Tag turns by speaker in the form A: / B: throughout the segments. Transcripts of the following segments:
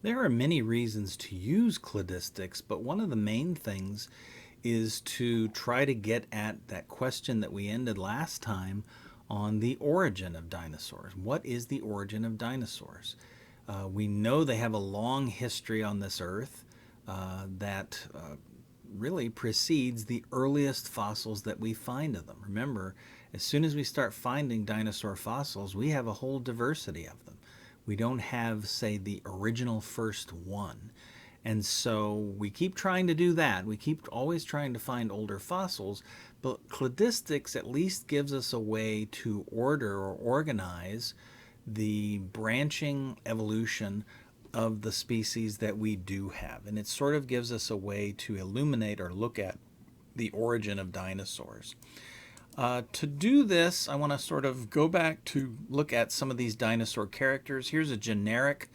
A: There are many reasons to use cladistics, but one of the main things is to try to get at that question that we ended last time on the origin of dinosaurs. What is the origin of dinosaurs? We know they have a long history on this earth that really precedes the earliest fossils that we find of them. Remember, as soon as we start finding dinosaur fossils, we have a whole diversity of them. We don't have, say, the original first one. And so we keep trying to do that. We keep always trying to find older fossils, but cladistics at least gives us a way to order or organize the branching evolution of the species that we do have. And it sort of gives us a way to illuminate or look at the origin of dinosaurs. To do this, I want to sort of go back to look at some of these dinosaur characters. Here's a generic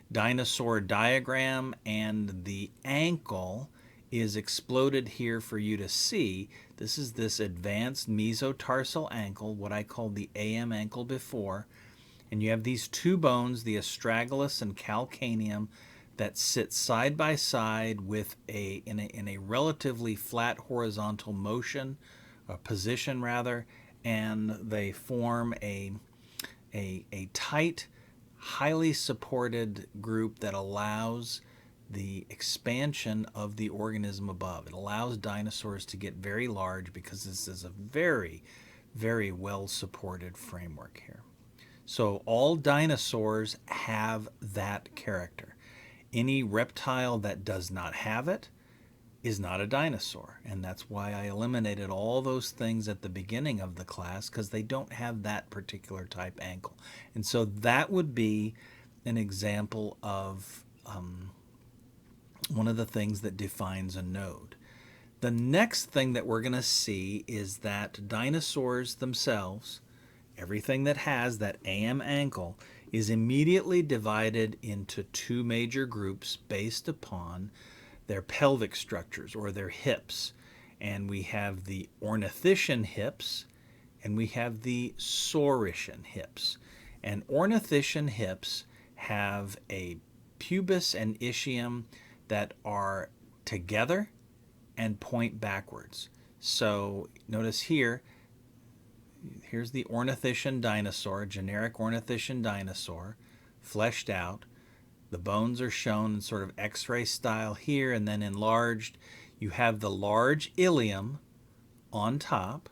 A: dinosaur diagram, and the ankle is exploded here for you to see. This is this advanced mesotarsal ankle, what I called the AM ankle before. And you have these two bones, the astragalus and calcaneum, that sit side by side with in a relatively flat horizontal motion, position rather, and they form a tight, highly supported group that allows the expansion of the organism above. It allows dinosaurs to get very large because this is a very, very well supported framework here. So all dinosaurs have that character. Any reptile that does not have it is not a dinosaur. And that's why I eliminated all those things at the beginning of the class, because they don't have that particular type ankle. And so that would be an example of one of the things that defines a node. The next thing that we're going to see is that dinosaurs themselves, everything that has that AM ankle, is immediately divided into two major groups based upon their pelvic structures or their hips. And we have the ornithischian hips and we have the saurischian hips. And ornithischian hips have a pubis and ischium that are together and point backwards. So notice here, here's the ornithischian dinosaur, generic ornithischian dinosaur, fleshed out. The bones are shown in sort of X-ray style here and then enlarged. You have the large ilium on top,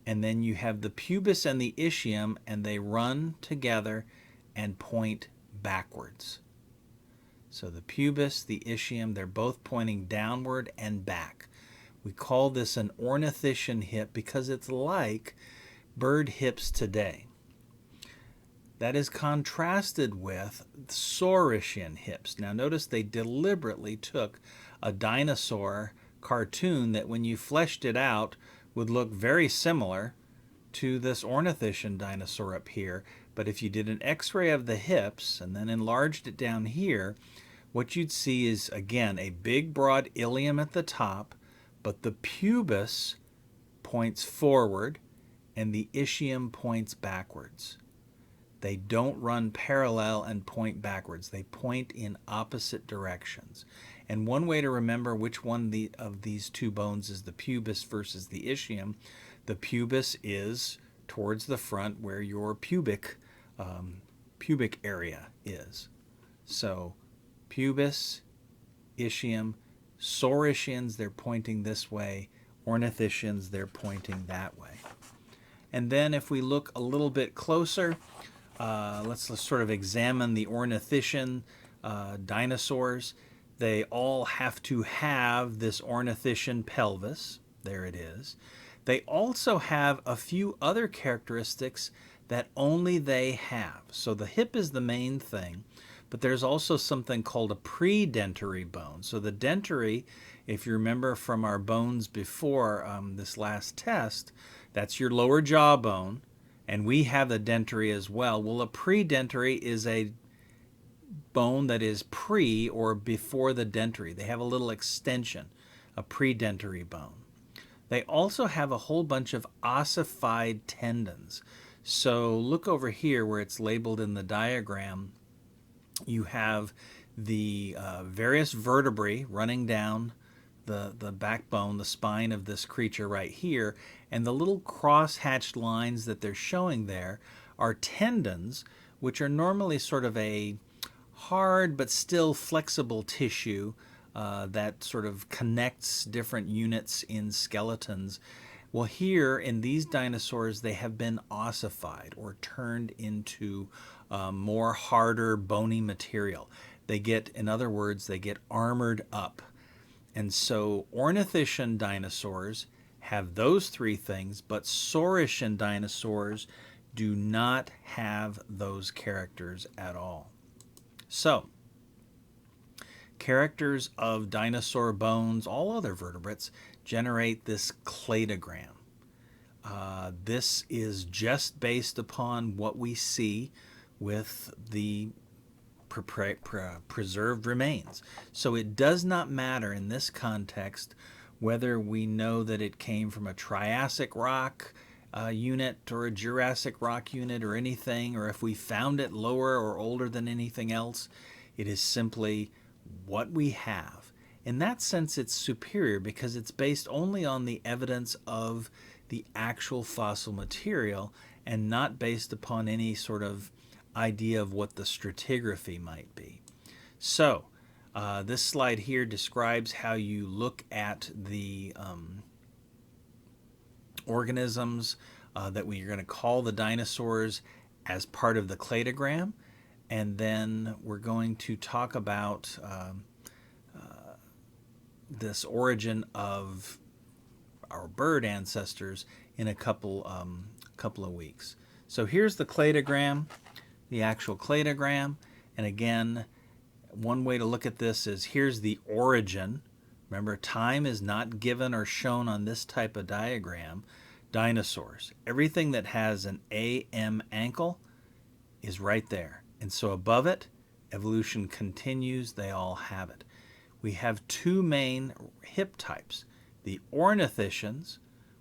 A: and then you have the pubis and the ischium, and they run together and point backwards. So the pubis, the ischium, they're both pointing downward and back. We call this an ornithischian hip because it's like bird hips today. That is contrasted with saurischian hips. Now notice they deliberately took a dinosaur cartoon that when you fleshed it out would look very similar to this ornithischian dinosaur up here. But if you did an X-ray of the hips and then enlarged it down here, what you'd see is, again, a big broad ilium at the top, but the pubis points forward and the ischium points backwards. They don't run parallel and point backwards. They point in opposite directions. And one way to remember which one of these two bones is the pubis versus the ischium, the pubis is towards the front where your pubic area is. So pubis, ischium, saurischians, they're pointing this way. Ornithischians, they're pointing that way. And then if we look a little bit closer, let's sort of examine the ornithischian dinosaurs. They all have to have this ornithischian pelvis. There it is. They also have a few other characteristics that only they have. So the hip is the main thing, but there's also something called a predentary bone. So the dentary, if you remember from our bones before this last test, that's your lower jaw bone. And we have the dentary as well. Well, a predentary is a bone that is pre or before the dentary. They have a little extension, a predentary bone. They also have a whole bunch of ossified tendons. So look over here where it's labeled in the diagram. You have the various vertebrae running down the backbone, the spine of this creature right here, and the little cross-hatched lines that they're showing there are tendons, which are normally sort of a hard but still flexible tissue that sort of connects different units in skeletons. Well, here in these dinosaurs, they have been ossified or turned into more harder, bony material. They get, in other words, they get armored up. And so ornithischian dinosaurs have those three things, but saurischian dinosaurs do not have those characters at all. So, characters of dinosaur bones, all other vertebrates, generate this cladogram. This is just based upon what we see with the preserved remains. So it does not matter in this context whether we know that it came from a Triassic rock unit or a Jurassic rock unit or anything, or if we found it lower or older than anything else. It is simply what we have. In that sense, it's superior because it's based only on the evidence of the actual fossil material and not based upon any sort of idea of what the stratigraphy might be. So, this slide here describes how you look at the organisms that we're going to call the dinosaurs as part of the cladogram, and then we're going to talk about this origin of our bird ancestors in a couple of weeks. So here's the cladogram, the actual cladogram, and again, one way to look at this is here's the origin. Remember, time is not given or shown on this type of diagram. Dinosaurs, everything that has an AM ankle is right there. And so above it, evolution continues, they all have it. We have two main hip types. The ornithischians,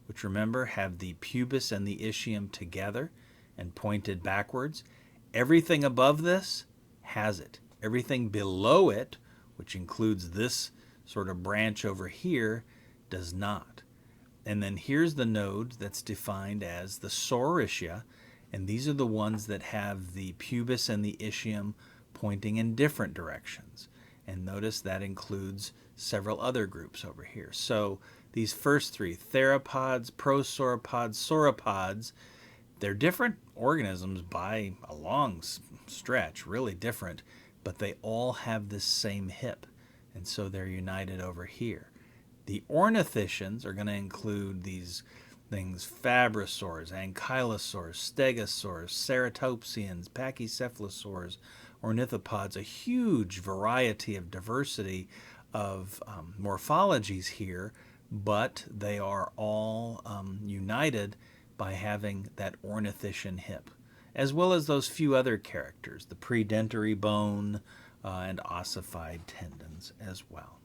A: which remember have the pubis and the ischium together and pointed backwards. Everything above this has it. Everything below it, which includes this sort of branch over here, does not. And then here's the node that's defined as the Saurischia, and these are the ones that have the pubis and the ischium pointing in different directions. And notice that includes several other groups over here. So these first three, theropods, prosauropods, sauropods, they're different organisms by a long stretch, really different, but they all have this same hip, and so they're united over here. The ornithischians are going to include these things: fabrosaurs, ankylosaurs, stegosaurs, ceratopsians, pachycephalosaurs, ornithopods, a huge variety of diversity of morphologies here, but they are all united by having that ornithischian hip, as well as those few other characters, the predentary bone and ossified tendons as well.